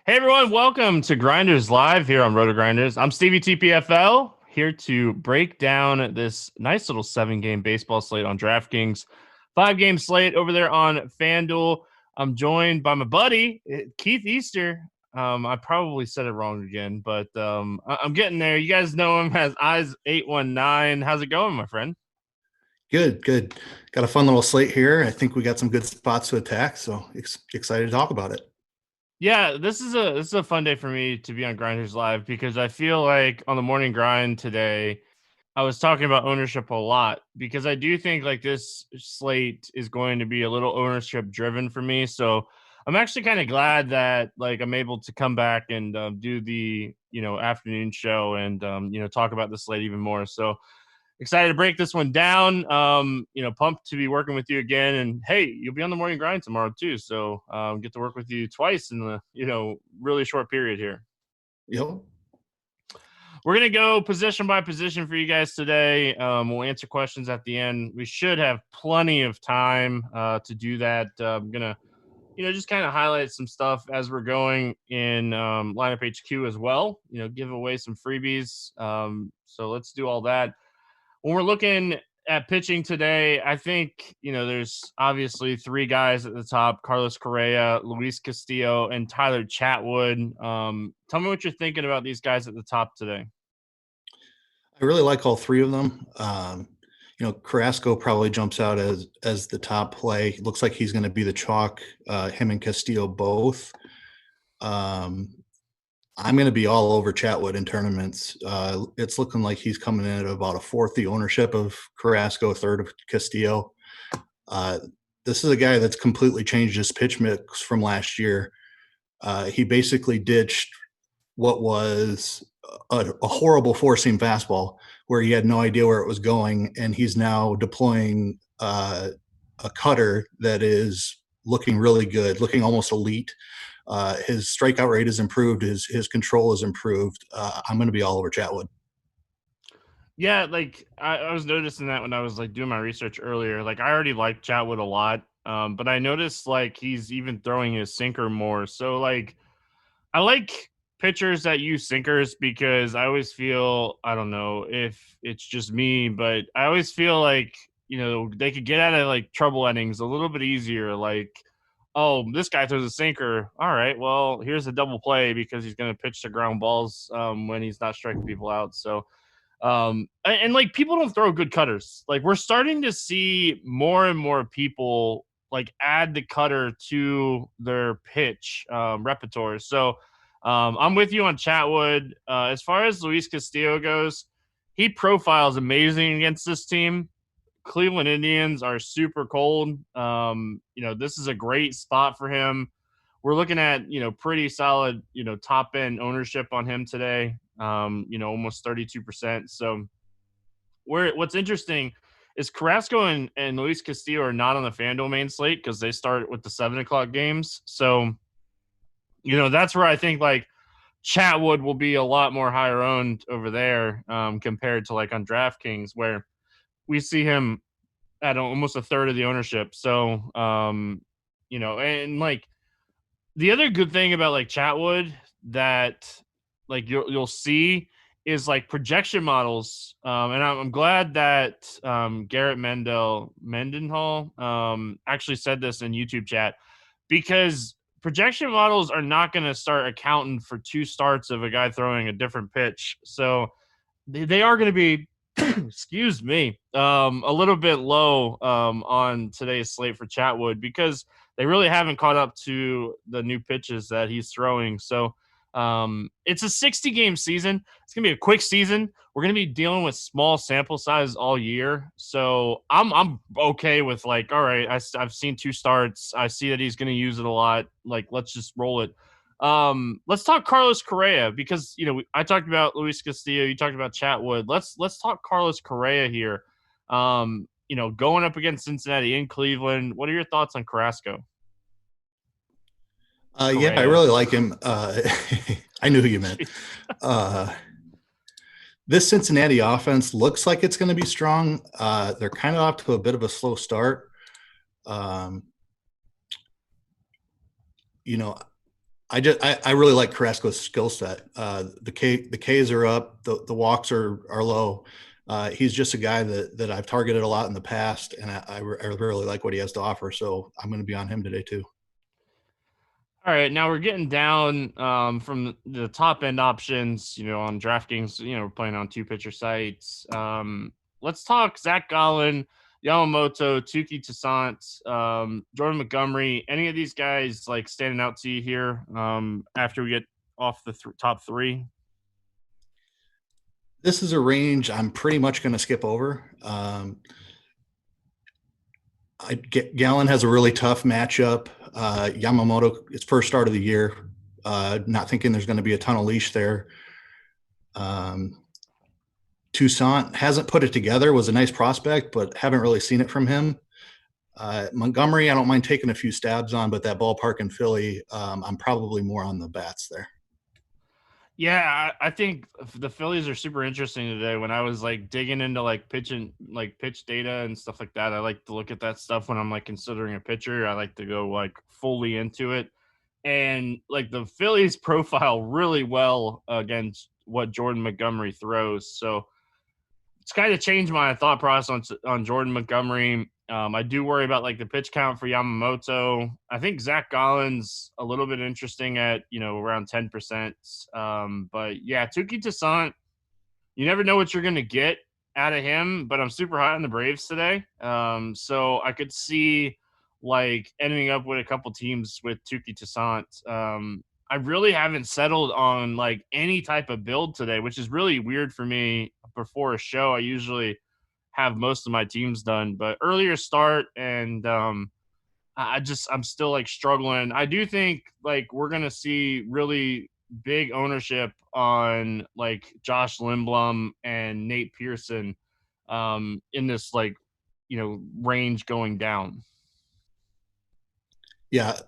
Hey everyone, welcome to Grinderslive here on RotoGrinders. I'm Stevie TPFL here to break down this nice little 7-game baseball slate on Draftkings, 5-game slate over there on FanDuel. I'm joined by my buddy Keith Easter. I probably said it wrong again, but I'm getting there. You guys know him as Eyes819. How's it going, my friend? Good. Got a fun little slate here. I think we got some good spots to attack, so excited to talk about it. Yeah, this is a fun day for me to be on Grinders Live because I feel like on the morning grind today, I was talking about ownership a lot because I do think like this slate is going to be a little ownership driven for me. So I'm actually kind of glad that like I'm able to come back and do the afternoon show and talk about the slate even more. So excited to break this one down. Pumped to be working with you again. And hey, you'll be on the morning grind tomorrow too. So get to work with you twice in the really short period here. Yep. We're going to go position by position for you guys today. We'll answer questions at the end. We should have plenty of time to do that. I'm going to, just kind of highlight some stuff as we're going in Lineup HQ as well, give away some freebies. So let's do all that. When we're looking at pitching today, I think, there's obviously three guys at the top: Carlos Correa, Luis Castillo, and Tyler Chatwood. Tell me what you're thinking about these guys at the top today. I really like all three of them. Carrasco probably jumps out as the top play. It looks like he's going to be the chalk, him and Castillo both. I'm going to be all over Chatwood in tournaments. It's looking like he's coming in at about a fourth the ownership of Carrasco, a third of Castillo. This is a guy that's completely changed his pitch mix from last year. He basically ditched what was a horrible four-seam fastball where he had no idea where it was going, and he's now deploying a cutter that is looking really good, looking almost elite. His strikeout rate has improved. His control has improved. I'm going to be all over Chatwood. Yeah, like I was noticing that when I was like doing my research earlier. Like I already liked Chatwood a lot, but I noticed like he's even throwing his sinker more. So like I like pitchers that use sinkers because I always feel, I don't know if it's just me, but I always feel like they could get out of like trouble endings a little bit easier. Like, oh, this guy throws a sinker. All right, well, here's a double play because he's going to pitch to ground balls when he's not striking people out. So, and like people don't throw good cutters. Like we're starting to see more and more people like add the cutter to their pitch repertoire. So, I'm with you on Chatwood. As far as Luis Castillo goes, he profiles amazing against this team. Cleveland Indians are super cold. This is a great spot for him. We're looking at, pretty solid, top end ownership on him today. Almost 32%. So what's interesting is Carrasco and Luis Castillo are not on the FanDuel main slate because they start with the 7:00 games. So, that's where I think like Chatwood will be a lot more higher owned over there compared to like on DraftKings where we see him at almost a third of the ownership. So, and like the other good thing about like Chatwood that like you'll see is like projection models. And I'm glad that Garrett Mendenhall actually said this in YouTube chat because projection models are not going to start accounting for two starts of a guy throwing a different pitch. So they are going to be, excuse me, a little bit low on today's slate for Chatwood because they really haven't caught up to the new pitches that he's throwing. So it's a 60-game season. It's going to be a quick season. We're going to be dealing with small sample size all year. So I'm okay with like, all right, I've seen two starts. I see that he's going to use it a lot. Like, let's just roll it. Let's talk Carlos Correa because I talked about Luis Castillo, you talked about Chatwood. Let's talk Carlos Correa here. Going up against Cincinnati in Cleveland. What are your thoughts on Carrasco? Yeah, I really like him. I knew who you meant. This Cincinnati offense looks like it's going to be strong. They're kind of off to a bit of a slow start. I really like Carrasco's skill set. The Ks are up, the walks are low. He's just a guy that I've targeted a lot in the past, and I really like what he has to offer. So I'm going to be on him today too. All right, now we're getting down from the top end options, on DraftKings. We're playing on two pitcher sites. Let's talk Zach Gollin, Yamamoto, Tuki Toussaint, Jordan Montgomery. Any of these guys like standing out to you here after we get off the top three? This is a range I'm pretty much going to skip over. Gallon has a really tough matchup. Yamamoto, it's first start of the year. Not thinking there's going to be a ton of leash there. Toussaint hasn't put it together, was a nice prospect, but haven't really seen it from him. Montgomery, I don't mind taking a few stabs on, but that ballpark in Philly, I'm probably more on the bats there. Yeah, I think the Phillies are super interesting today. When I was like digging into like pitch data and stuff like that, I like to look at that stuff when I'm like considering a pitcher. I like to go like fully into it. And like the Phillies profile really well against what Jordan Montgomery throws. So it's kind of changed my thought process on Jordan Montgomery. I do worry about like the pitch count for Yamamoto. I think Zach Gollin's a little bit interesting at around 10%. But yeah, Tuki Toussaint, you never know what you're gonna get out of him. But I'm super high on the Braves today, so I could see like ending up with a couple teams with Tuki Toussaint. I really haven't settled on like any type of build today, which is really weird for me. Before a show, I usually have most of my teams done, but earlier start and I'm still like struggling. I do think like we're gonna see really big ownership on like Josh Lindblom and Nate Pearson in this like range going down. Yeah.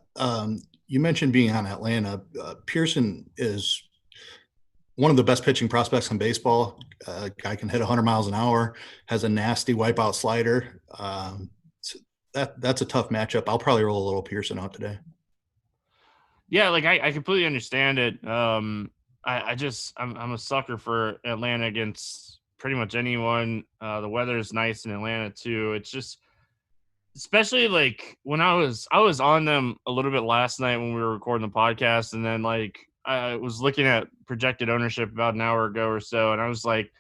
You mentioned being on Atlanta. Pearson is one of the best pitching prospects in baseball. Guy can hit 100 miles an hour, has a nasty wipeout slider. That's a tough matchup. I'll probably roll a little Pearson out today. Yeah, like I completely understand it. I'm a sucker for Atlanta against pretty much anyone. The weather is nice in Atlanta too. It's just especially like when I was on them a little bit last night when we were recording the podcast, and then like I was looking at projected ownership about an hour ago or so, and I was like,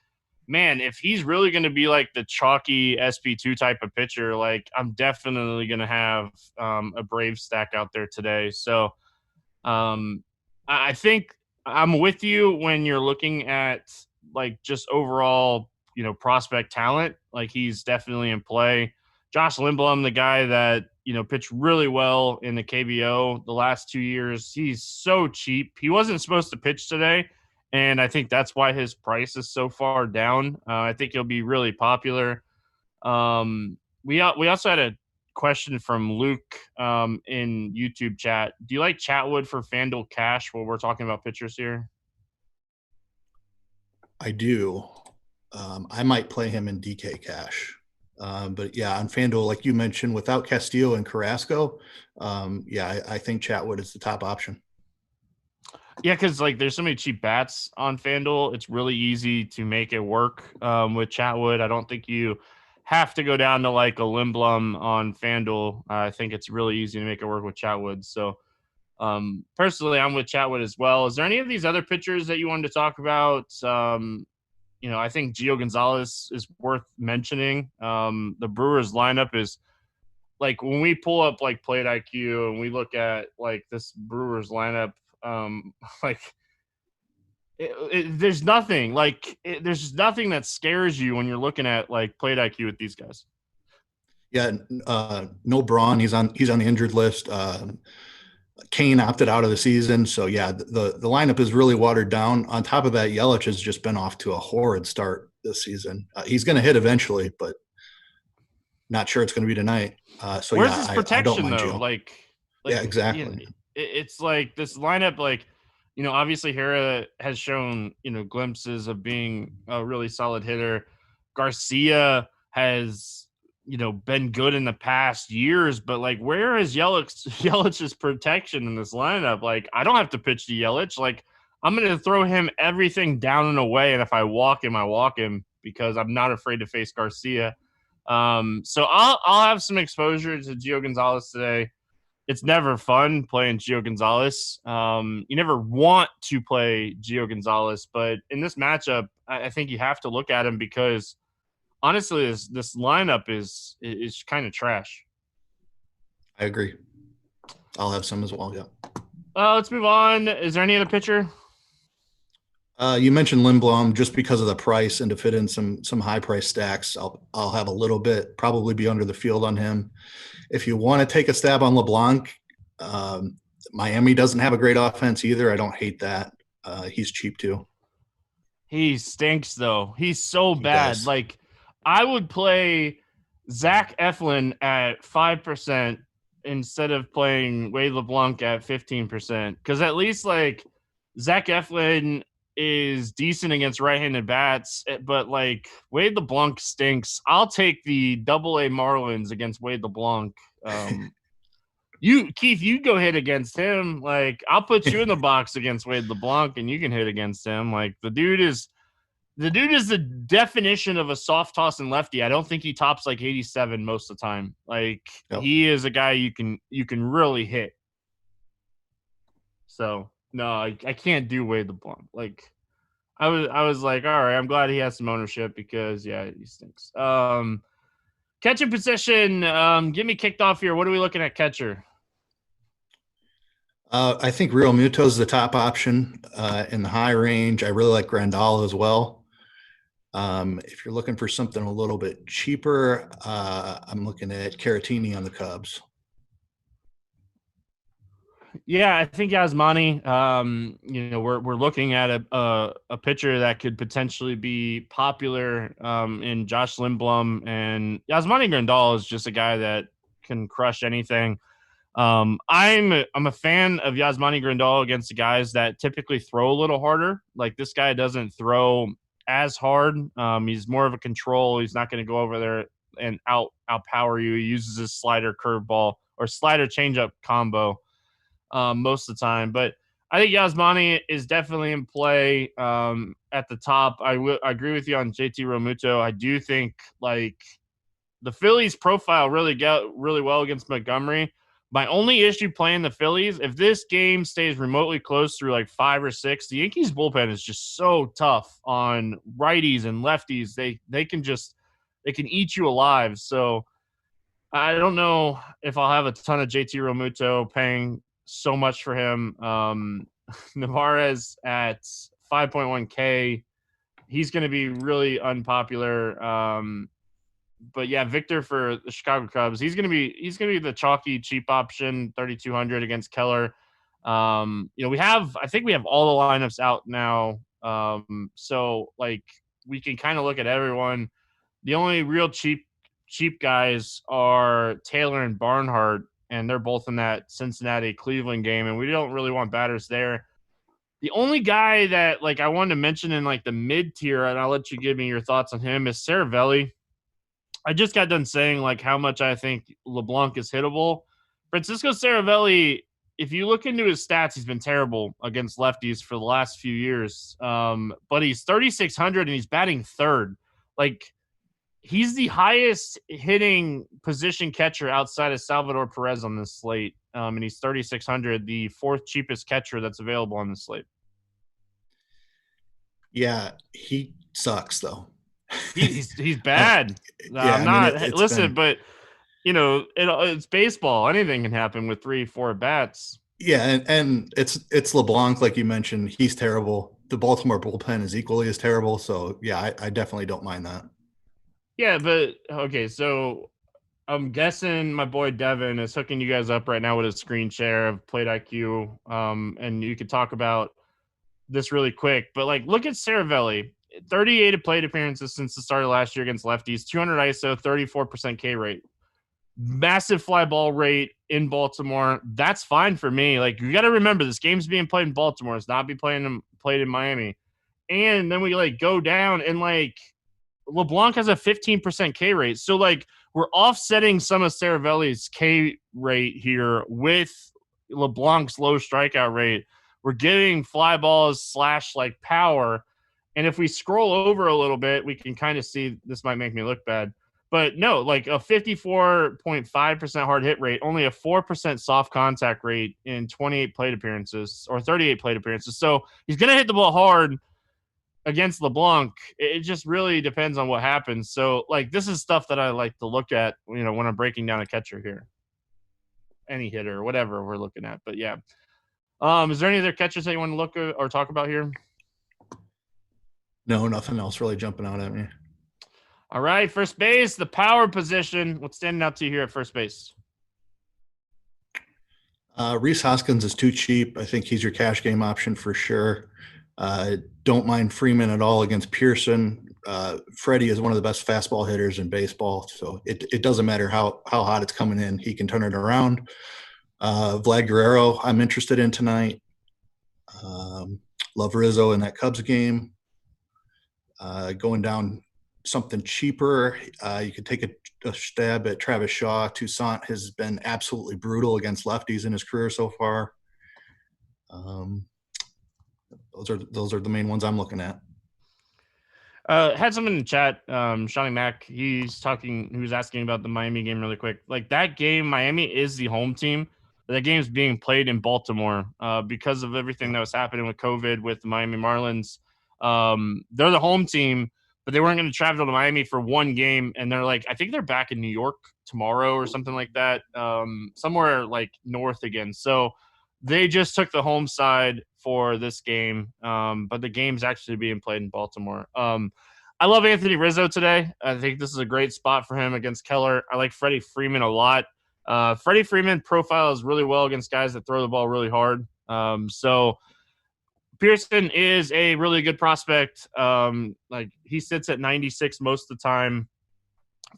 man, if he's really going to be like the chalky SP2 type of pitcher, like I'm definitely going to have a Brave stack out there today. So I think I'm with you when you're looking at like just overall, prospect talent. Like he's definitely in play. Josh Lindblom, the guy that pitched really well in the KBO the last 2 years. He's so cheap. He wasn't supposed to pitch today, and I think that's why his price is so far down. I think he'll be really popular. We also had a question from Luke in YouTube chat. Do you like Chatwood for FanDuel Cash while we're talking about pitchers here? I do. I might play him in DK Cash. But yeah, on FanDuel, like you mentioned, without Castillo and Carrasco, I think Chatwood is the top option. Yeah, because like there's so many cheap bats on FanDuel, it's really easy to make it work with Chatwood. I don't think you have to go down to like a Lindblom on FanDuel. I think it's really easy to make it work with Chatwood. So personally, I'm with Chatwood as well. Is there any of these other pitchers that you wanted to talk about? I think Gio Gonzalez is worth mentioning. The Brewers lineup is like when we pull up like Plate IQ and we look at like this Brewers lineup, like there's nothing there's nothing that scares you when you're looking at like Plate IQ with these guys. Yeah, no Braun. He's on the injured list. Kane opted out of the season, so yeah, the lineup is really watered down. On top of that, Yelich has just been off to a horrid start this season. He's going to hit eventually, but not sure it's going to be tonight. So Where's yeah, his I don't protection mind though? Gio. Like Yeah, exactly. it's like this lineup, like obviously Hera has shown glimpses of being a really solid hitter. Garcia has been good in the past years, but like, where is Yelich's protection in this lineup? Like, I don't have to pitch to Yelich. Like, I'm going to throw him everything down and away, and if I walk him, I walk him because I'm not afraid to face Garcia. So I'll have some exposure to Gio Gonzalez today. It's never fun playing Gio Gonzalez. You never want to play Gio Gonzalez, but in this matchup, I think you have to look at him because honestly, this lineup is kind of trash. I agree. I'll have some as well. Yeah. Let's move on. Is there any other pitcher? You mentioned Lindblom just because of the price and to fit in some high price stacks. I'll have a little bit, probably be under the field on him. If you want to take a stab on LeBlanc, Miami doesn't have a great offense either. I don't hate that. He's cheap too. He stinks though. He's so bad. Like, I would play Zach Eflin at 5% instead of playing Wade LeBlanc at 15%. Because at least like Zach Eflin is decent against right-handed bats, but like Wade LeBlanc stinks. I'll take the Double-A Marlins against Wade LeBlanc. Keith, you go hit against him. Like, I'll put you in the box against Wade LeBlanc, and you can hit against him. Like, the dude is the definition of a soft toss and lefty. I don't think he tops like 87 most of the time. Like, He is a guy you can really hit. So no, I can't do Wade LeBlanc. Like, I was like, all right, I'm glad he has some ownership because he stinks. Catcher position, get me kicked off here. What are we looking at catcher? I think Real Muto is the top option in the high range. I really like Grandal as well. If you're looking for something a little bit cheaper, I'm looking at Caratini on the Cubs. Yeah, I think Yasmani. We're looking at a pitcher that could potentially be popular in Josh Lindblom, and Yasmani Grandal is just a guy that can crush anything. I'm a fan of Yasmani Grandal against the guys that typically throw a little harder. Like, this guy doesn't throw as hard. He's more of a control. He's not going to go over there and outpower you. He uses his slider curveball or slider changeup combo most of the time. But I think Yasmani is definitely in play at the top. I agree with you on JT Realmuto. I do think like the Phillies profile really well against Montgomery. My only issue playing the Phillies, if this game stays remotely close through like 5 or 6, the Yankees bullpen is just so tough on righties and lefties. They can eat you alive. So I don't know if I'll have a ton of JT Realmuto paying so much for him. Navarez at 5.1K, he's going to be really unpopular. But yeah, Victor for the Chicago Cubs, he's gonna be the chalky cheap option, 3,200 against Keller. I think we have all the lineups out now. So like we can kind of look at everyone. The only real cheap guys are Taylor and Barnhart, and they're both in that Cincinnati Cleveland game, and we don't really want batters there. The only guy that like I wanted to mention in like the mid tier, and I'll let you give me your thoughts on him, is Saravelli. I just got done saying like how much I think LeBlanc is hittable. Francisco Saravelli, if you look into his stats, he's been terrible against lefties for the last few years. But he's 3,600 and he's batting third. Like, he's the highest hitting position catcher outside of Salvador Perez on this slate. And he's 3,600, the fourth cheapest catcher that's available on the slate. Yeah, he sucks though. He's bad. I'm not. But it's baseball. Anything can happen with 3-4 bats. Yeah, and it's LeBlanc, like you mentioned. He's terrible. The Baltimore bullpen is equally as terrible. So yeah, I definitely don't mind that. Yeah, but okay, so I'm guessing my boy Devin is hooking you guys up right now with a screen share of Plate IQ, and you could talk about this really quick. But like, look at Saravelli. 38 plate appearances since the start of last year against lefties, 200 ISO, 34% K rate. Massive fly ball rate in Baltimore. That's fine for me. Like, you got to remember, this game's being played in Baltimore. It's not being played in Miami. And then we like go down and like LeBlanc has a 15% K rate. So, like, we're offsetting some of Cervelli's K rate here with LeBlanc's low strikeout rate. We're getting fly balls / like power. And if we scroll over a little bit, we can kind of see, this might make me look bad, but no, like a 54.5% hard hit rate, only a 4% soft contact rate in 28 plate appearances or 38 plate appearances. So he's going to hit the ball hard against LeBlanc. It just really depends on what happens. So, like, this is stuff that I like to look at, when I'm breaking down a catcher here, any hitter or whatever we're looking at. But yeah. Is there any other catchers that you want to look at or talk about here? No, nothing else really jumping out at me. All right, first base, the power position. What's standing out to you here at first base? Rhys Hoskins is too cheap. I think he's your cash game option for sure. Don't mind Freeman at all against Pearson. Freddie is one of the best fastball hitters in baseball, so it doesn't matter how hot it's coming in. He can turn it around. Vlad Guerrero, I'm interested in tonight. Love Rizzo in that Cubs game. Going down something cheaper, you could take a stab at Travis Shaw. Toussaint has been absolutely brutal against lefties in his career so far. Those are the main ones I'm looking at. Had someone in the chat, Shawnee Mack, he was asking about the Miami game really quick. Like, that game, Miami is the home team. That game is being played in Baltimore because of everything that was happening with COVID with the Miami Marlins. They're the home team, but they weren't going to travel to Miami for one game. And they're like, I think they're back in New York tomorrow or something like that, somewhere like north again. So they just took the home side for this game, but the game's actually being played in Baltimore. I love Anthony Rizzo today. I think this is a great spot for him against Keller. I like Freddie Freeman a lot. Freddie Freeman profiles really well against guys that throw the ball really hard. So Pearson is a really good prospect. Like, he sits at 96 most of the time.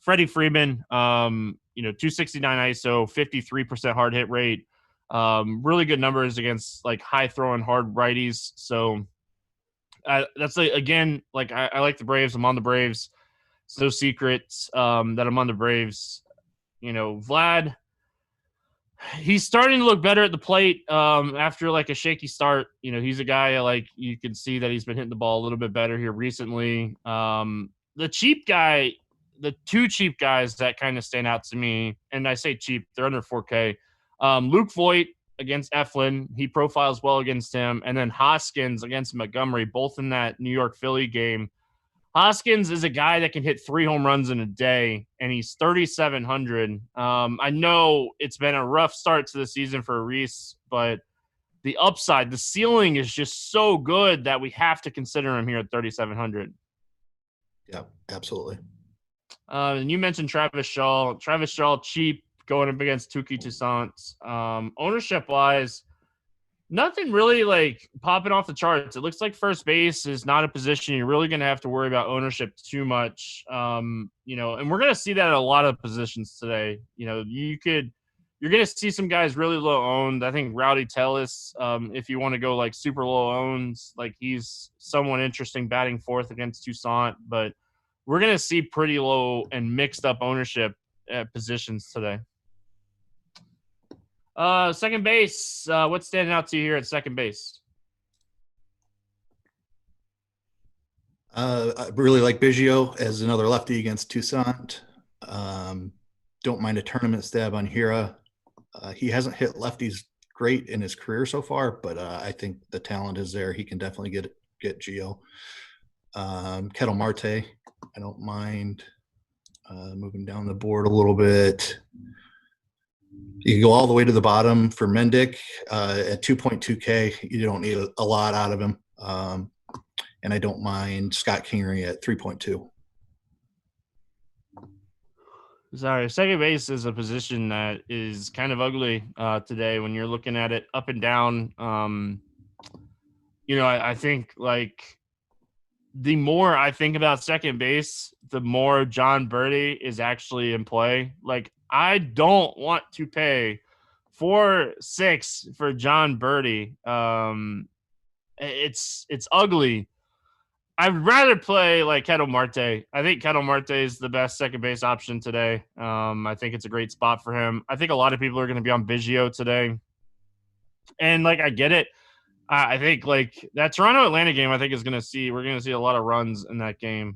Freddie Freeman, 269 ISO, 53% hard hit rate. Really good numbers against like high throwing hard righties. So that's again, like, I like the Braves. I'm on the Braves. It's no secret that I'm on the Braves. Vlad, he's starting to look better at the plate after like a shaky start. He's a guy, like, you can see that he's been hitting the ball a little bit better here recently. The cheap guy, the two cheap guys that kind of stand out to me, and I say cheap, they're under 4K. Luke Voight against Eflin, he profiles well against him, and then Hoskins against Montgomery, both in that New York Philly game. Hoskins is a guy that can hit 3 home runs in a day, and he's 3,700. I know it's been a rough start to the season for Reese, but the upside, the ceiling is just so good that we have to consider him here at 3,700. Yeah, absolutely. And you mentioned Travis Shaw. Travis Shaw, cheap, going up against Touki Toussaint. Ownership-wise, nothing really like popping off the charts. It looks like first base is not a position you're really going to have to worry about ownership too much. And we're going to see that at a lot of positions today. You're going to see some guys really low owned. I think Rowdy Tellis, if you want to go like super low owns, like, he's someone interesting batting fourth against Toussaint, but we're going to see pretty low and mixed up ownership at positions today. Second base. What's standing out to you here at second base? I really like Biggio as another lefty against Toussaint. Don't mind a tournament stab on Hira. He hasn't hit lefties great in his career so far, but I think the talent is there. He can definitely get Gio. Kettle Marte, I don't mind moving down the board a little bit. You can go all the way to the bottom for Mendick at 2.2K. You don't need a lot out of him. And I don't mind Scott Kingery at 3.2. Sorry, second base is a position that is kind of ugly today when you're looking at it up and down. I think, like, the more I think about second base, the more John Birdie is actually in play. Like, I don't want to pay 4.6 for John Birdie. It's ugly. I'd rather play like Ketel Marte. I think Ketel Marte is the best second base option today. I think it's a great spot for him. I think a lot of people are going to be on Biggio today. And like, I get it. I think like that Toronto Atlanta game, I think we're going to see a lot of runs in that game.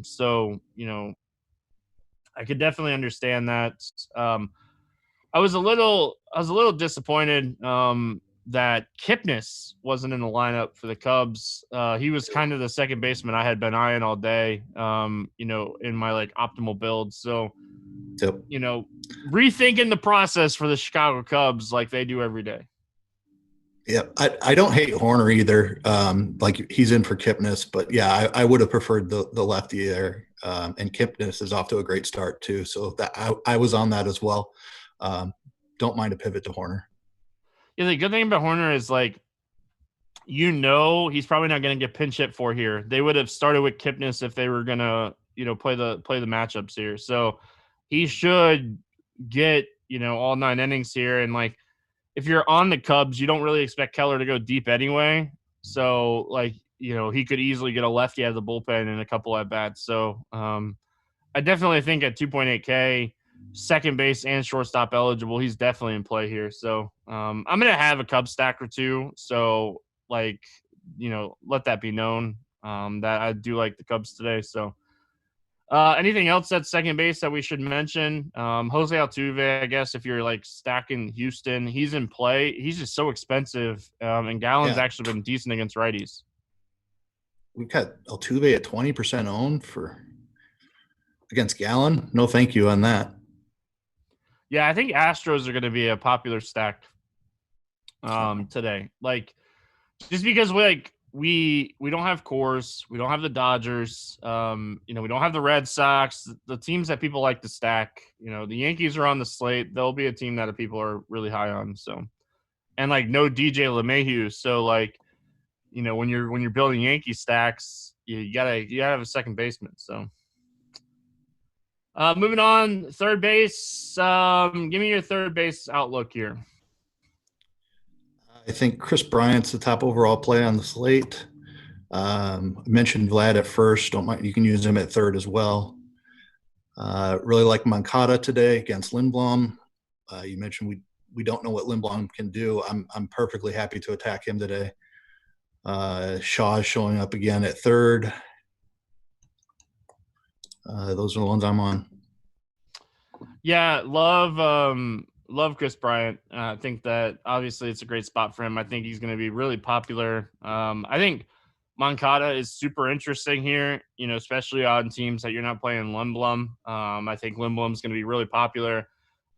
So, I could definitely understand that. I was a little disappointed that Kipnis wasn't in the lineup for the Cubs. He was kind of the second baseman I had been eyeing all day, in my like optimal build. So, Yep. Rethinking the process for the Chicago Cubs like they do every day. Yeah, I don't hate Horner either. Like he's in for Kipnis, but yeah, I would have preferred the lefty there. And Kipnis is off to a great start too. So that I was on that as well. Don't mind a pivot to Horner. Yeah, the good thing about Horner is like, he's probably not going to get pinch hit for here. They would have started with Kipnis if they were going to, play the matchups here. So he should get, all 9 innings here. And like, if you're on the Cubs, you don't really expect Keller to go deep anyway. So like, he could easily get a lefty out of the bullpen in a couple at bats. So I definitely think at 2.8K, second base and shortstop eligible, he's definitely in play here. So I'm going to have a Cubs stack or two. So like, let that be known that I do like the Cubs today. So anything else at second base that we should mention? Jose Altuve, I guess if you're like stacking Houston, he's in play. He's just so expensive. And Gallen's actually been decent against righties. We've got Altuve at 20% owned against Gollin. No, thank you on that. Yeah, I think Astros are going to be a popular stack today. Like, just because we don't have Coors, we don't have the Dodgers, we don't have the Red Sox, the teams that people like to stack. The Yankees are on the slate. They'll be a team that people are really high on. So, and like no DJ LeMahieu. So like, when you're building Yankee stacks, you gotta have a second baseman. So. Moving on, third base. Give me your third base outlook here. I think Chris Bryant's the top overall play on the slate. I mentioned Vlad at first. Don't mind. You can use him at third as well. Really like Moncada today against Lindblom. You mentioned we don't know what Lindblom can do. I'm perfectly happy to attack him today. Shaw is showing up again at third. Those are the ones I'm on. Yeah, love Chris Bryant. I think that obviously it's a great spot for him. I think he's going to be really popular. I think Moncada is super interesting here, especially on teams that you're not playing Lindblom. I think Lindblom's going to be really popular.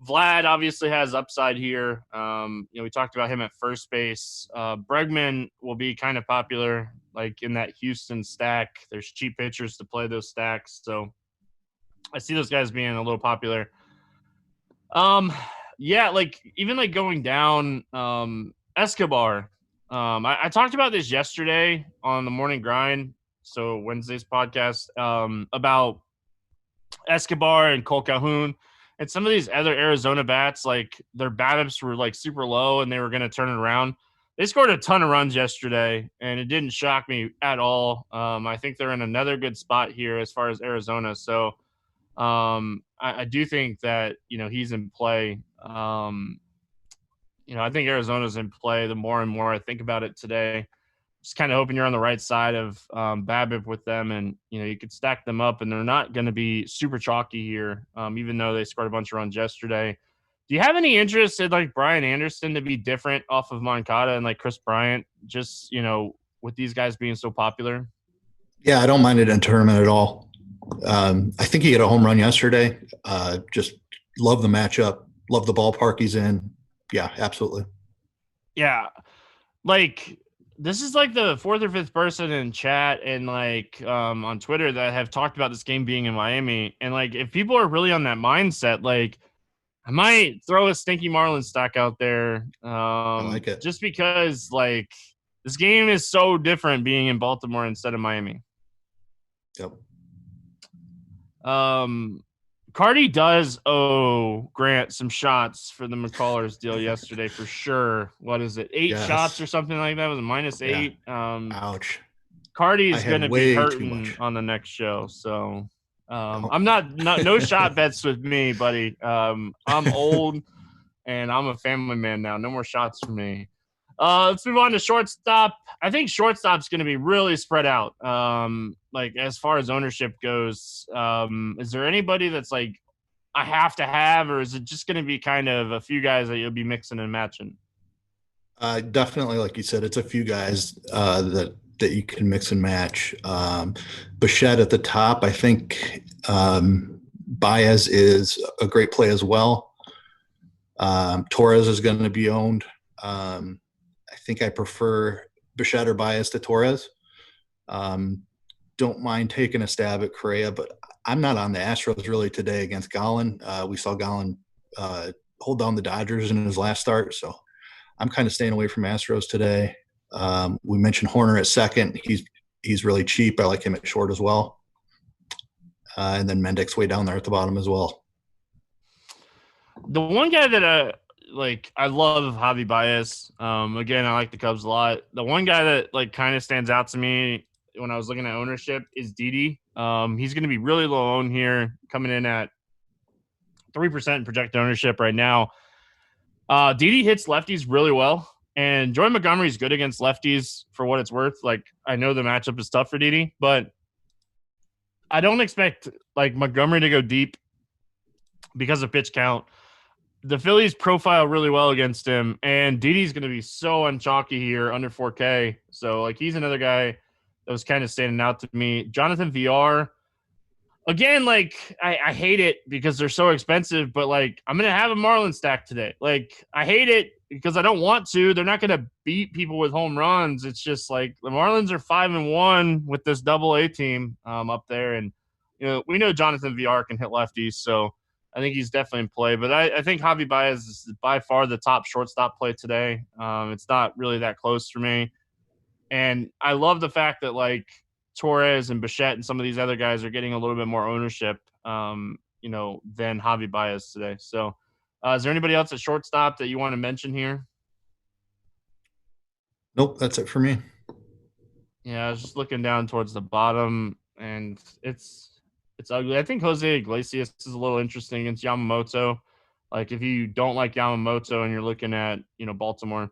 Vlad obviously has upside here. We talked about him at first base. Bregman will be kind of popular, like in that Houston stack. There's cheap pitchers to play those stacks. So I see those guys being a little popular. Yeah, like even like going down, Escobar. I talked about this yesterday on the morning grind. So Wednesday's podcast, about Escobar and Cole Calhoun and some of these other Arizona bats, like their BABIPs were like super low and they were going to turn it around. They scored a ton of runs yesterday and it didn't shock me at all. I think they're in another good spot here as far as Arizona. So, I do think that, he's in play. I think Arizona's in play the more and more I think about it today. Just kind of hoping you're on the right side of BABIP with them and, you could stack them up and they're not going to be super chalky here, even though they scored a bunch of runs yesterday. Do you have any interest in like Brian Anderson to be different off of Moncada and like Chris Bryant, just, with these guys being so popular? Yeah, I don't mind it in tournament at all. I think he hit a home run yesterday. Just love the matchup. Love the ballpark he's in. Yeah, absolutely. Yeah. Like, this is like the fourth or fifth person in chat and like on Twitter that have talked about this game being in Miami. And like, if people are really on that mindset, like I might throw a stinky Marlins stack out there. I like it. Just because like this game is so different being in Baltimore instead of Miami. Yep. Cardi does owe Grant some shots for the McCullers deal yesterday for sure. What is it? 8 shots or something like that? Was it -8? Ouch. Cardi I is had going to be way too hurting much. on the next show. So Oh. I'm not no shot bets with me, buddy. I'm old and I'm a family man now. No more shots for me. Let's move on to shortstop. I think shortstop's going to be really spread out. Like as far as ownership goes, is there anybody that's like I have to have, or is it just going to be kind of a few guys that you'll be mixing and matching? Definitely, like you said, it's a few guys that you can mix and match. Bichette at the top, I think Baez is a great play as well. Torres is going to be owned. I think I prefer Bichette or Baez to Torres. Don't mind taking a stab at Correa, but I'm not on the Astros really today against Gollin. We saw Gollin hold down the Dodgers in his last start, so I'm kind of staying away from Astros today. We mentioned Horner at second. He's really cheap. I like him at short as well. And then Mendick's way down there at the bottom as well. The one guy that I love Javi Baez. Again, I like the Cubs a lot. The one guy that like kind of stands out to me when I was looking at ownership is Didi. He's going to be really low owned here, coming in at 3% projected ownership right now. Didi hits lefties really well, and Joy Montgomery's good against lefties for what it's worth. Like I know the matchup is tough for Didi, but I don't expect like Montgomery to go deep because of pitch count. The Phillies profile really well against him, and Didi's going to be so unchalky here under 4K. So, like, he's another guy that was kind of standing out to me. Jonathan VR, again, like, I hate it because they're so expensive, but, like, I'm going to have a Marlin stack today. Like, I hate it because I don't want to. They're not going to beat people with home runs. It's just, like, the Marlins are 5-1 with this double-A team up there, and, you know, we know Jonathan VR can hit lefties, so I think he's definitely in play, but I think Javi Baez is by far the top shortstop play today. It's not really that close for me. And I love the fact that like Torres and Bichette and some of these other guys are getting a little bit more ownership, than Javi Baez today. So is there anybody else at shortstop that you want to mention here? Nope, that's it for me. Yeah, I was just looking down towards the bottom, and it's ugly. I think Jose Iglesias is a little interesting against Yamamoto. Like if you don't like Yamamoto and you're looking at Baltimore,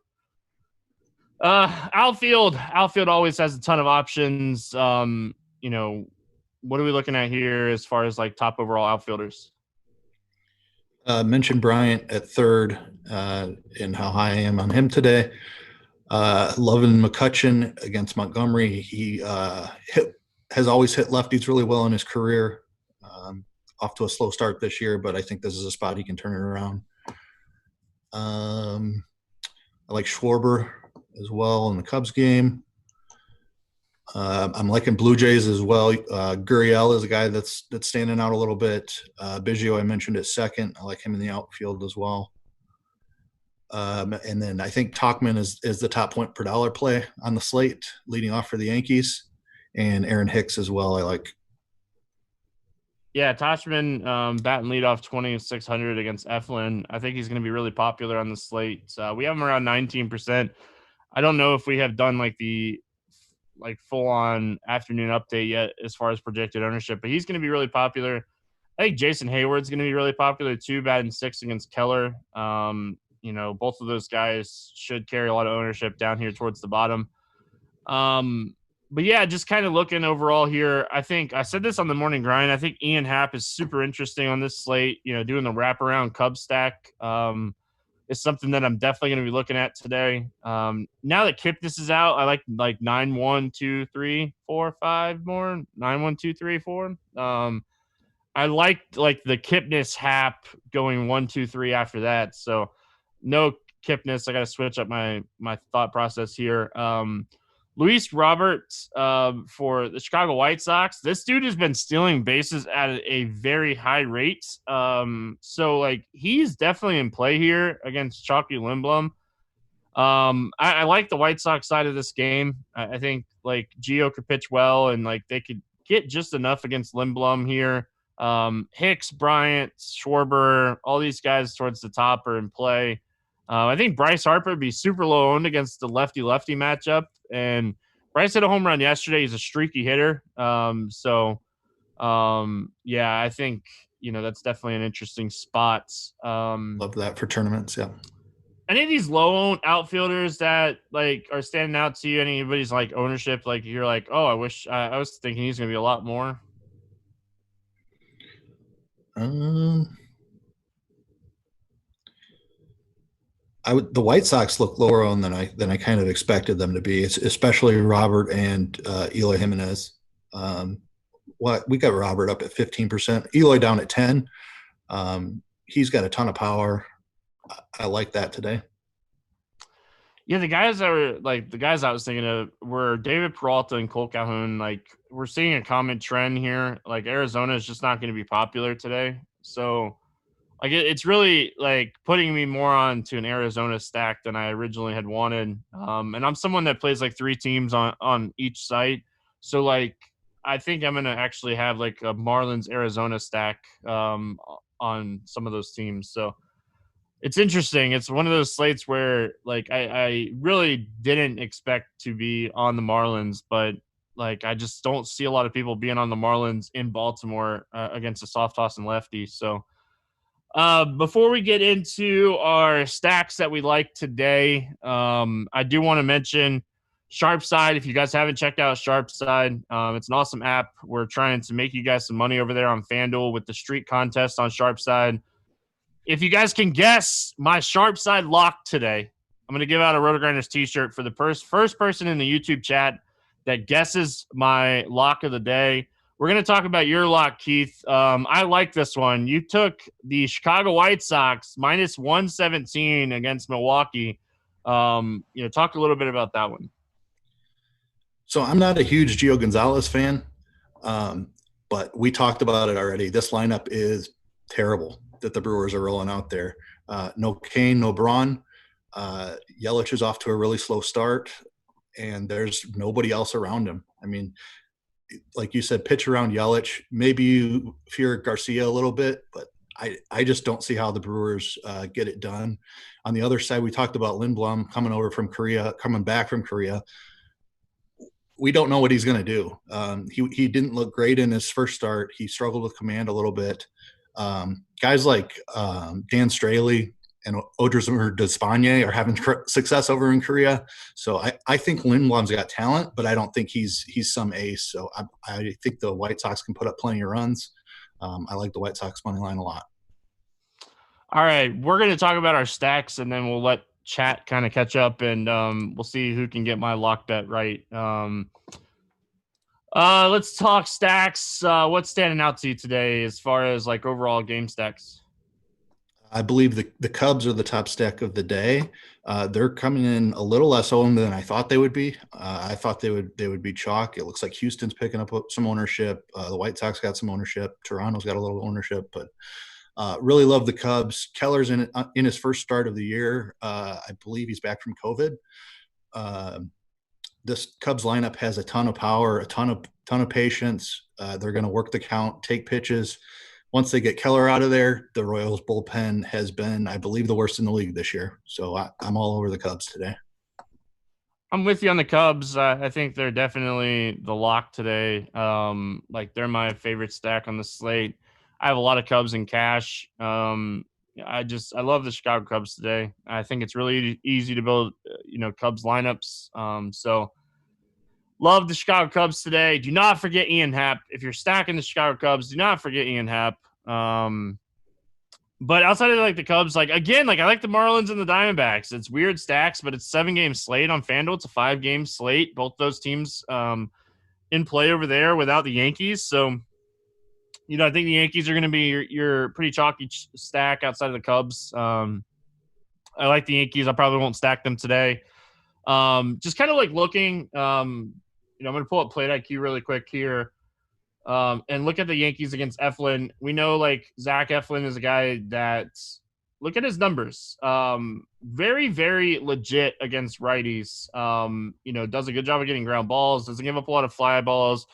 outfield always has a ton of options. What are we looking at here as far as like top overall outfielders? Mentioned Bryant at third and how high I am on him today. Loving McCutchen against Montgomery. He has always hit lefties really well in his career. Off to a slow start this year, but I think this is a spot he can turn it around. I like Schwarber as well in the Cubs game. I'm liking Blue Jays as well. Gurriel is a guy that's standing out a little bit. Biggio I mentioned at second. I like him in the outfield as well. And then I think Tauchman is the top point per dollar play on the slate, leading off for the Yankees, and Aaron Hicks as well. I like. Yeah, Tauchman batting leadoff 2,600 against Eflin. I think he's going to be really popular on the slate. We have him around 19%. I don't know if we have done like the full on afternoon update yet as far as projected ownership, but he's going to be really popular. I think Jason Hayward's going to be really popular too, batting 6 against Keller. Both of those guys should carry a lot of ownership down here towards the bottom. But yeah, just kind of looking overall here, I think I said this on the morning grind. I think Ian Happ is super interesting on this slate. Doing the wraparound Cub stack is something that I'm definitely going to be looking at today. Now that Kipnis is out, I like 9, 1, 2, 3, 4, 5 more 9, 1, 2, 3, 4. I like the Kipnis Hap going 1, 2, 3 after that. So no Kipnis. I got to switch up my thought process here. Luis Roberts for the Chicago White Sox. This dude has been stealing bases at a very high rate. So like he's definitely in play here against Chalky Lindblom. I like the White Sox side of this game. I think like Gio could pitch well and like they could get just enough against Lindblom here. Hicks, Bryant, Schwarber, all these guys towards the top are in play. I think Bryce Harper would be super low owned against the lefty-lefty matchup, and Bryce hit a home run yesterday. He's a streaky hitter. Yeah, I think, that's definitely an interesting spot. Love that for tournaments. Yeah. Any of these low-owned outfielders that like are standing out to you? Anybody's like ownership, like you're like, oh, I was thinking he's going to be a lot more. The White Sox look lower on than I kind of expected them to be. It's especially Robert and Eloy Jimenez. We got Robert up at 15%, Eloy down at 10. He's got a ton of power. I like that today. Yeah, the guys I was thinking of were David Peralta and Cole Calhoun. Like, we're seeing a common trend here. Like, Arizona is just not going to be popular today. So, like, it's really like putting me more onto an Arizona stack than I originally had wanted. And I'm someone that plays like 3 teams on each site. So, like, I think I'm going to actually have like a Marlins Arizona stack on some of those teams. So, it's interesting. It's one of those slates where like I really didn't expect to be on the Marlins, but like I just don't see a lot of people being on the Marlins in Baltimore against a soft toss and lefty. So before we get into our stacks that we like today, I do want to mention Sharpside. If you guys haven't checked out Sharpside, it's an awesome app. We're trying to make you guys some money over there on FanDuel with the streak contest on Sharpside. If you guys can guess my sharp side lock today, I'm going to give out a RotoGrinders t-shirt for the first person in the YouTube chat that guesses my lock of the day. We're going to talk about your lock, Keith. I like this one. You took the Chicago White Sox minus 117 against Milwaukee. Talk a little bit about that one. So I'm not a huge Gio Gonzalez fan, but we talked about it already. This lineup is terrible that the Brewers are rolling out there. No Kane, no Braun. Yelich is off to a really slow start, and there's nobody else around him. I mean, like you said, pitch around Yelich. Maybe you fear Garcia a little bit, but I just don't see how the Brewers get it done. On the other side, we talked about Lindblom coming back from Korea. We don't know what he's going to do. He didn't look great in his first start. He struggled with command a little bit. Guys like Dan Straley and Odrisamer Despaigne are having success over in Korea. So I think Lindblom's got talent, but I don't think he's some ace. So I think the White Sox can put up plenty of runs. I like the White Sox money line a lot. All right, we're going to talk about our stacks, and then we'll let chat kind of catch up, and we'll see who can get my lock bet right. Let's talk stacks. What's standing out to you today as far as like overall game stacks? I believe the Cubs are the top stack of the day. They're coming in a little less owned than I thought they would be. I thought they would be chalk. It looks like Houston's picking up some ownership. The White Sox got some ownership. Toronto's got a little ownership, but really love the Cubs. Keller's in his first start of the year. I believe he's back from COVID. This Cubs lineup has a ton of power, a ton of patience. They're going to work the count, take pitches. Once they get Keller out of there, the Royals bullpen has been, I believe, the worst in the league this year. So I'm all over the Cubs today. I'm with you on the Cubs. I think they're definitely the lock today. Like, they're my favorite stack on the slate. I have a lot of Cubs in cash. I love the Chicago Cubs today. I think it's really easy to build, Cubs lineups. So love the Chicago Cubs today. Do not forget Ian Happ. If you're stacking the Chicago Cubs, do not forget Ian Happ. But outside of like the Cubs, I like the Marlins and the Diamondbacks. It's weird stacks, but it's 7-game slate on FanDuel. It's a 5-game slate. Both those teams in play over there without the Yankees. So, I think the Yankees are going to be your pretty chalky stack outside of the Cubs. I like the Yankees. I probably won't stack them today. Just kind of like looking, I'm going to pull up Plate IQ really quick here and look at the Yankees against Eflin. We know Zach Eflin is a guy that, look at his numbers. Very, very legit against righties. Does a good job of getting ground balls, doesn't give up a lot of fly balls.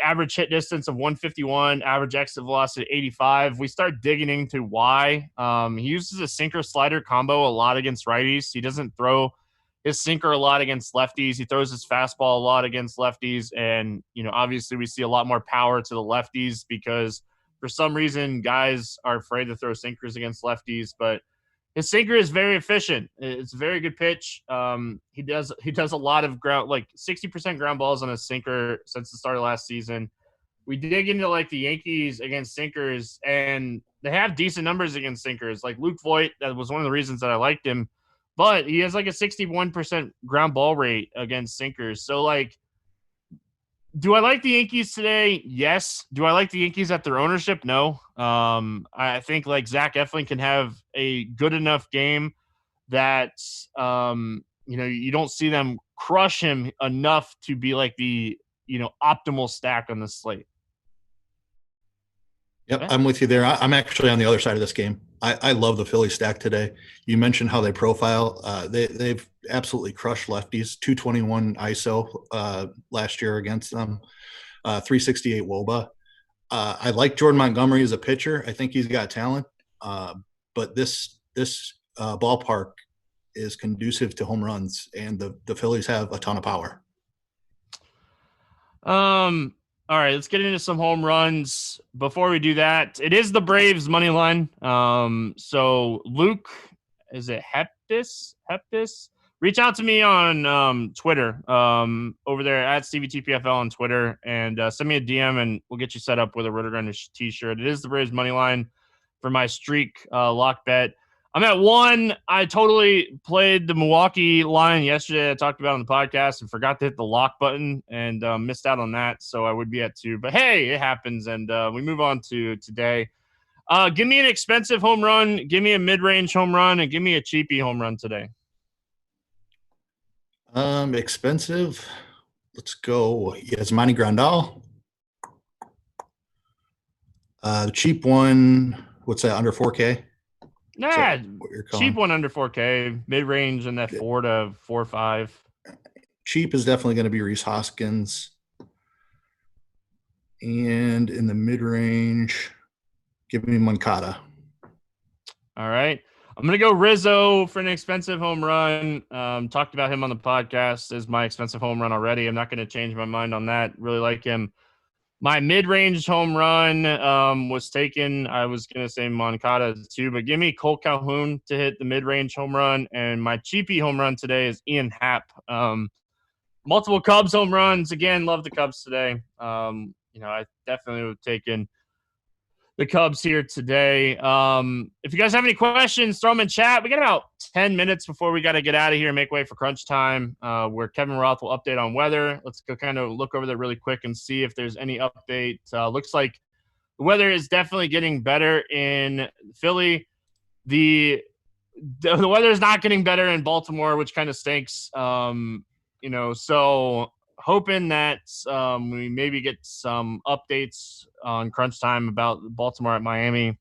Average hit distance of 151, average exit velocity 85. We start digging into why. He uses a sinker slider combo a lot against righties. He doesn't throw his sinker a lot against lefties. He throws his fastball a lot against lefties. And, obviously we see a lot more power to the lefties because for some reason guys are afraid to throw sinkers against lefties. But his sinker is very efficient. It's a very good pitch. He does a lot of ground, like 60% ground balls on his sinker since the start of last season. We dig into like the Yankees against sinkers, and they have decent numbers against sinkers. Like Luke Voight, that was one of the reasons that I liked him, but he has like a 61% ground ball rate against sinkers. So like, do I like the Yankees today? Yes. Do I like the Yankees at their ownership? No. I think like Zach Eflin can have a good enough game that you don't see them crush him enough to be like the optimal stack on the slate. Yep, I'm with you there. I'm actually on the other side of this game. I love the Philly stack today. You mentioned how they profile. They've absolutely crushed lefties. 221 ISO last year against them. 368 WOBA. I like Jordan Montgomery as a pitcher. I think he's got talent. But this ballpark is conducive to home runs, and the Phillies have a ton of power. All right, let's get into some home runs. Before we do that, it is the Braves money line. So Luke, is it Heptis? Reach out to me on Twitter, over there at CVTPFL on Twitter, and send me a DM, and we'll get you set up with a RotoGrinders t-shirt. It is the Braves money line for my streak lock bet. I'm at 1. I totally played the Milwaukee line yesterday. I talked about on the podcast and forgot to hit the lock button and missed out on that. So I would be at 2. But hey, it happens. And we move on to today. Give me an expensive home run. Give me a mid-range home run. And give me a cheapie home run today. Expensive. Let's go. Yasmani Grandal. The cheap one, what's that, under 4K? Nah, cheap one under 4K, mid-range in that 4 to 4 or 5. Cheap is definitely going to be Rhys Hoskins. And in the mid-range, give me Moncada. All right. I'm going to go Rizzo for an expensive home run. Talked about him on the podcast as my expensive home run already. I'm not going to change my mind on that. Really like him. My mid-range home run was taken. I was going to say Moncada too, but give me Cole Calhoun to hit the mid-range home run. And my cheapie home run today is Ian Happ. Multiple Cubs home runs. Again, love the Cubs today. I definitely would have taken the Cubs here today. If you guys have any questions, throw them in chat. We got about 10 minutes before we got to get out of here and make way for crunch time, where Kevin Roth will update on weather. Let's go kind of look over that really quick and see if there's any update. Looks like the weather is definitely getting better in Philly. The weather is not getting better in Baltimore, which kind of stinks. So hoping that we maybe get some updates on crunch time about Baltimore at Miami.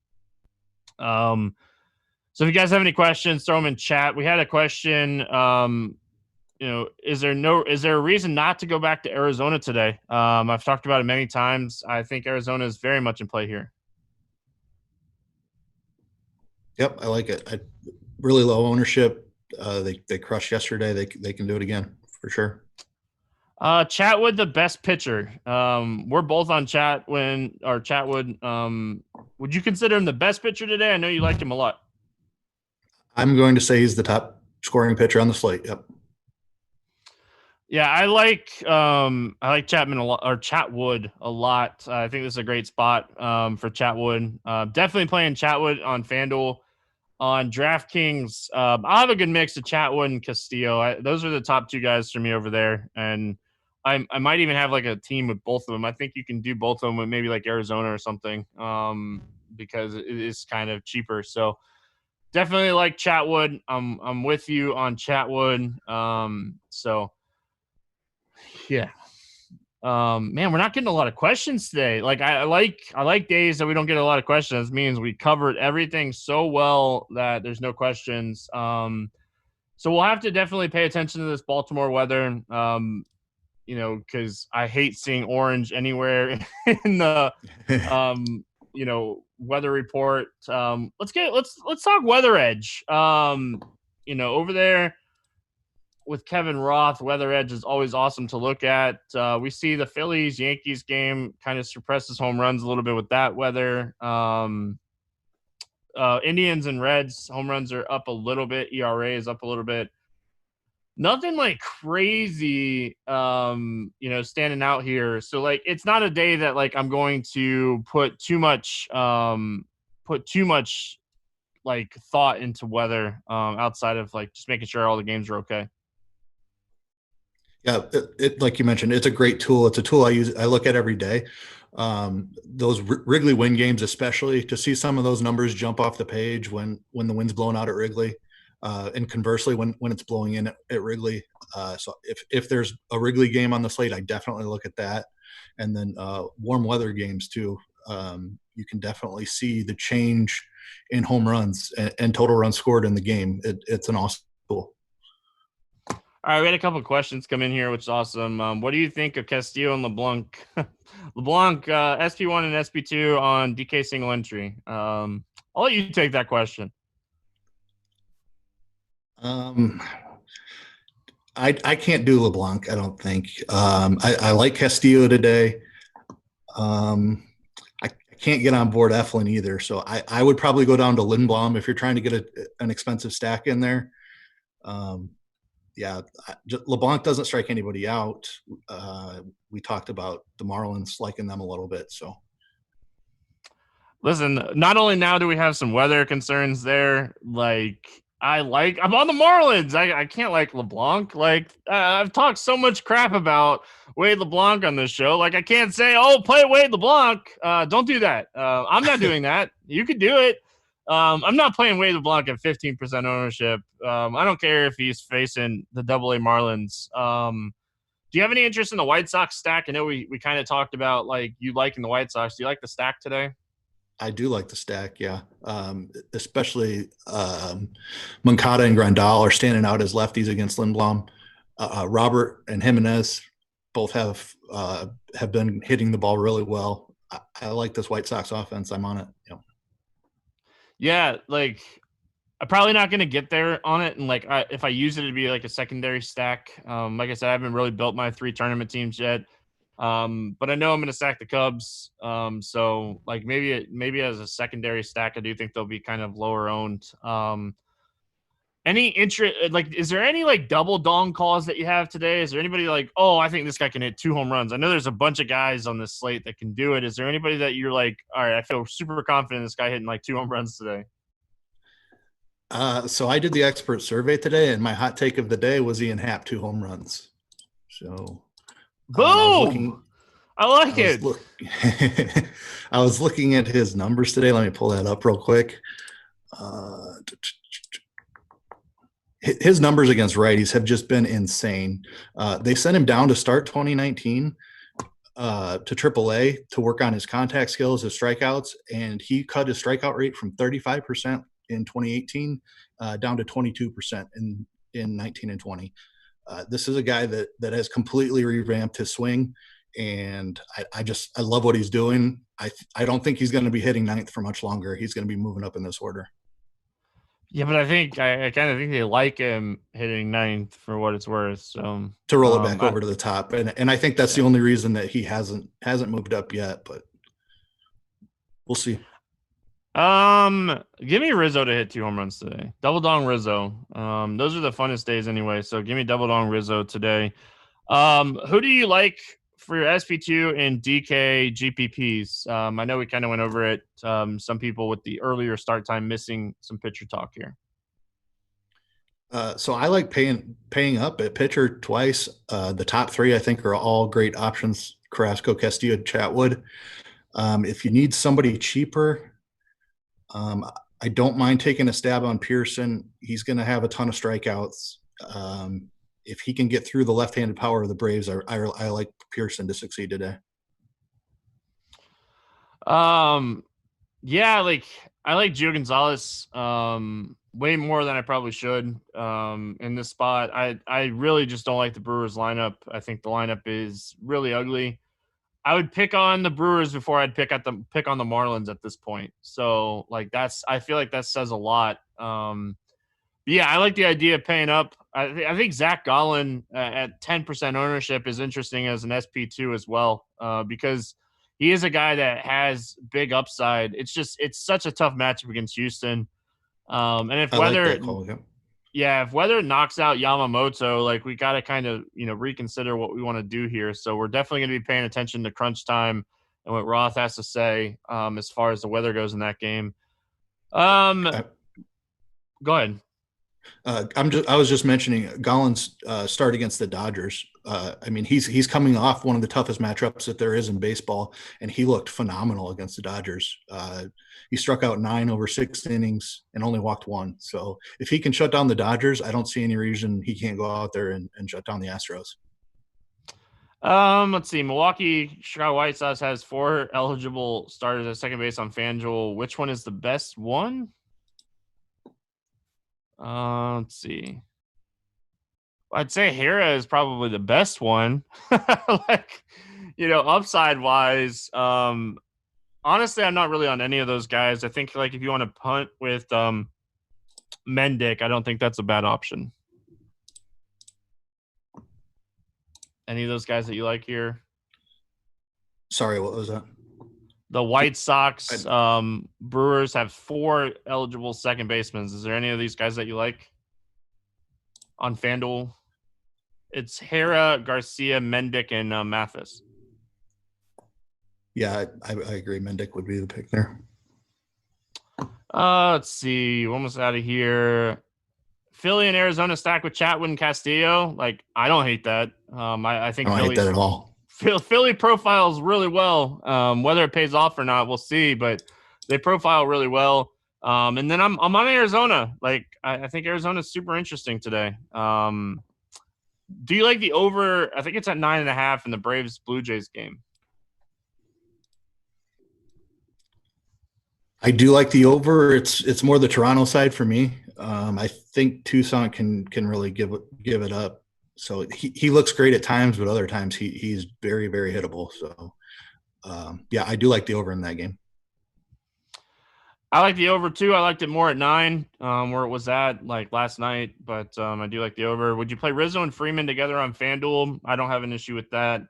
So if you guys have any questions, throw them in chat. We had a question, is there a reason not to go back to Arizona today? I've talked about it many times. I think Arizona is very much in play here. Yep, I like it. Really low ownership. They crushed yesterday. They can do it again for sure. Chatwood, the best pitcher. We're both on Chatwood. Would you consider him the best pitcher today? I know you liked him a lot. I'm going to say he's the top scoring pitcher on the slate. Yep. Yeah, I like Chapman a lot, or Chatwood a lot. I think this is a great spot for Chatwood. Definitely playing Chatwood on FanDuel. On DraftKings, I'll have a good mix of Chatwood and Castillo. Those are the top 2 guys for me over there. And I might even have like a team with both of them. I think you can do both of them with maybe like Arizona or something, because it is kind of cheaper. So definitely like Chatwood. I'm with you on Chatwood. So yeah. Man, we're not getting a lot of questions today. Like I like days that we don't get a lot of questions. It means we covered everything so well that there's no questions. So we'll have to definitely pay attention to this Baltimore weather. Because I hate seeing orange anywhere in the weather report. Let's talk Weather Edge. Over there with Kevin Roth, Weather Edge is always awesome to look at. We see the Phillies-Yankees game kind of suppresses home runs a little bit with that weather. Indians and Reds, home runs are up a little bit. ERA is up a little bit. Nothing like crazy, standing out here. So like, it's not a day that like I'm going to put too much like thought into weather outside of like just making sure all the games are okay. Yeah, it like you mentioned, it's a great tool. It's a tool I look at every day. Those Wrigley win games, especially to see some of those numbers jump off the page when the wind's blowing out at Wrigley, and conversely when it's blowing in at Wrigley. So if there's a Wrigley game on the slate, I definitely look at that. And then warm weather games too. You can definitely see the change in home runs and total runs scored in the game. It's an awesome tool. All right, we had a couple of questions come in here, which is awesome. What do you think of Castillo and LeBlanc? LeBlanc, SP1 and SP2 on DK single entry. I'll let you take that question. I can't do LeBlanc, I don't think. I like Castillo today. I can't get on board Eflin either. So I would probably go down to Lindblom if you're trying to get an expensive stack in there. LeBlanc doesn't strike anybody out. We talked about the Marlins liking them a little bit. So, listen, not only now do we have some weather concerns there, like I'm on the Marlins. I can't like LeBlanc. Like I've talked so much crap about Wade LeBlanc on this show. Like I can't say, oh, play Wade LeBlanc. Don't do that. I'm not doing that. You could do it. I'm not playing Wade LeBlanc at 15% ownership. I don't care if he's facing the AA Marlins. Do you have any interest in the White Sox stack? I know we kind of talked about like you liking the White Sox. Do you like the stack today? I do like the stack, yeah. Especially Moncada and Grandal are standing out as lefties against Lindblom. Robert and Jimenez both have been hitting the ball really well. I like this White Sox offense. I'm on it. Yeah, like I'm probably not going to get there on it. And like, if I use it, it'd be like a secondary stack. Like I said, I haven't really built my 3 tournament teams yet. But I know I'm going to stack the Cubs. So like maybe as a secondary stack, I do think they'll be kind of lower owned. Any interest, like, is there any like double dong calls that you have today? Is there anybody like, oh, I think this guy can hit 2 home runs? I know there's a bunch of guys on this slate that can do it. Is there anybody that you're like, all right, I feel super confident this guy hitting like 2 home runs today? So I did the expert survey today, and my hot take of the day was Ian Happ 2 home runs. So boom, I like it. I was looking at his numbers today. Let me pull that up real quick. His numbers against righties have just been insane. They sent him down to start 2019 to AAA to work on his contact skills, his strikeouts, and he cut his strikeout rate from 35% in 2018 down to 22% in 19 and 20. This is a guy that has completely revamped his swing, and I love what he's doing. I don't think he's going to be hitting 9th for much longer. He's going to be moving up in this order. Yeah, but I kind of think they like him hitting 9th for what it's worth. So to roll it back over to the top, and I think that's the only reason that he hasn't moved up yet. But we'll see. Give me Rizzo to hit 2 home runs today. Double dong Rizzo. Those are the funnest days anyway. So give me double dong Rizzo today. Who do you like for your SP2 and DK GPPs? I know we kind of went over it. Some people with the earlier start time missing some pitcher talk here. So I like paying up at pitcher twice. The top 3 I think are all great options: Carrasco, Castillo, Chatwood. If you need somebody cheaper, I don't mind taking a stab on Pearson. He's going to have a ton of strikeouts. If he can get through the left-handed power of the Braves, I like Pearson to succeed today. Yeah, like I like Gio Gonzalez way more than I probably should in this spot. I really just don't like the Brewers lineup. I think the lineup is really ugly. I would pick on the Brewers before I'd pick on the Marlins at this point. So like I feel like that says a lot. Yeah, I like the idea of paying up. I think Zach Gollin at 10% ownership is interesting as an SP2 as well, because he is a guy that has big upside. It's such a tough matchup against Houston. And if I like Weather, that call. if Weather knocks out Yamamoto, like we got to kind of, reconsider what we want to do here. So we're definitely going to be paying attention to crunch time and what Roth has to say as far as the weather goes in that game. Go ahead. I was just mentioning Gollin's start against the Dodgers. I mean, he's coming off one of the toughest matchups that there is in baseball, and he looked phenomenal against the Dodgers. He struck out 9 over 6 innings and only walked 1. So if he can shut down the Dodgers, I don't see any reason he can't go out there and shut down the Astros. Let's see. Milwaukee Chicago White Sox has 4 eligible starters at second base on FanDuel. Which one is the best one? Let's see. I'd say Hera is probably the best one. Upside wise. Honestly, I'm not really on any of those guys. I think if you want to punt with Mendick, I don't think that's a bad option. Any of those guys that you like here? Sorry, what was that? The White Sox, Brewers have 4 eligible second basemen. Is there any of these guys that you like on FanDuel? It's Hera, Garcia, Mendick, and Mathis. Yeah, I agree. Mendick would be the pick there. Let's see. We're almost out of here. Philly and Arizona stacked with Chatwood and Castillo. I don't hate that. I think I don't hate that at all. Philly profiles really well. Whether it pays off or not, we'll see. But they profile really well. And then I'm on Arizona. I think Arizona's super interesting today. Do you like the over? I think it's at 9.5 in the Braves Blue Jays game. I do like the over. It's more the Toronto side for me. I think Tucson can really give it up. So he looks great at times, but other times he's very, very hittable. So I do like the over in that game. I like the over too. I liked it more at 9, where it was at last night, but I do like the over. Would you play Rizzo and Freeman together on FanDuel? I don't have an issue with that.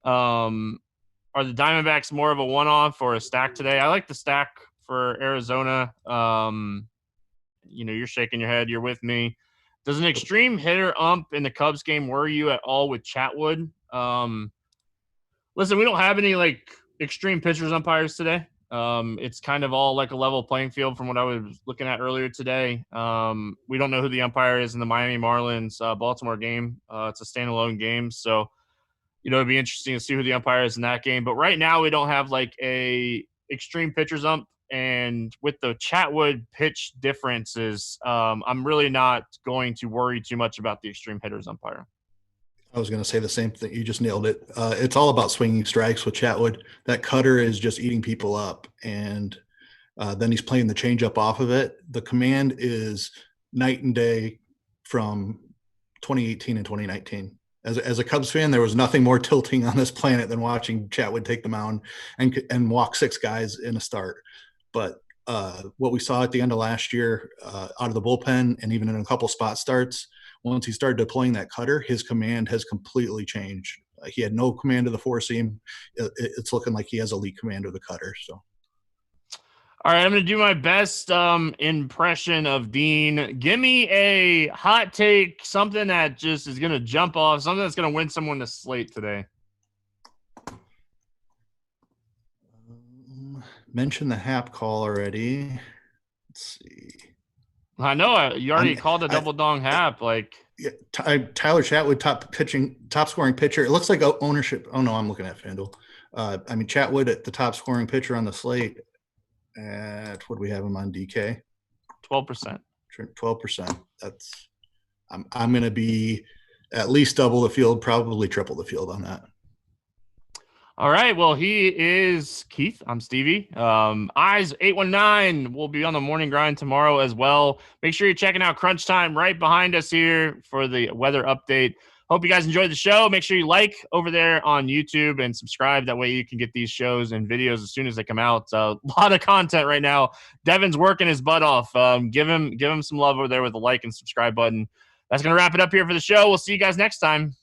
Are the Diamondbacks more of a one-off or a stack today? I like the stack for Arizona. You're shaking your head. You're with me. Does an extreme hitter ump in the Cubs game worry you at all with Chatwood? Listen, we don't have any extreme pitchers umpires today. It's kind of all a level playing field from what I was looking at earlier today. We don't know who the umpire is in the Miami Marlins Baltimore game. It's a standalone game, so it'd be interesting to see who the umpire is in that game. But right now, we don't have a extreme pitchers ump, and with the Chatwood pitch differences, I'm really not going to worry too much about the extreme hitters umpire. I was going to say the same thing. You just nailed it. It's all about swinging strikes with Chatwood. That cutter is just eating people up, and then he's playing the changeup off of it. The command is night and day from 2018 and 2019. As a Cubs fan, there was nothing more tilting on this planet than watching Chatwood take the mound and walk 6 guys in a start. But what we saw at the end of last year out of the bullpen and even in a couple spot starts, once he started deploying that cutter, his command has completely changed. He had no command of the 4-seam. It's looking like he has elite command of the cutter. So, all right, I'm going to do my best impression of Dean. Give me a hot take, something that just is going to jump off, something that's going to win someone the slate today. Mentioned the Hap call already. Let's see. I know you already called a double dong Hap. Yeah, Tyler Chatwood, top scoring pitcher. It looks like ownership. Oh no, I'm looking at FanDuel. Chatwood at the top scoring pitcher on the slate. At what do we have him on DK? 12%. 12%. That's I'm going to be at least double the field, probably triple the field on that. All right. Well, he is Keith. I'm Stevie. Eyes 819 will be on the morning grind tomorrow as well. Make sure you're checking out Crunch Time right behind us here for the weather update. Hope you guys enjoyed the show. Make sure you like over there on YouTube and subscribe. That way you can get these shows and videos as soon as they come out. A lot of content right now. Devin's working his butt off. Give him some love over there with the like and subscribe button. That's going to wrap it up here for the show. We'll see you guys next time.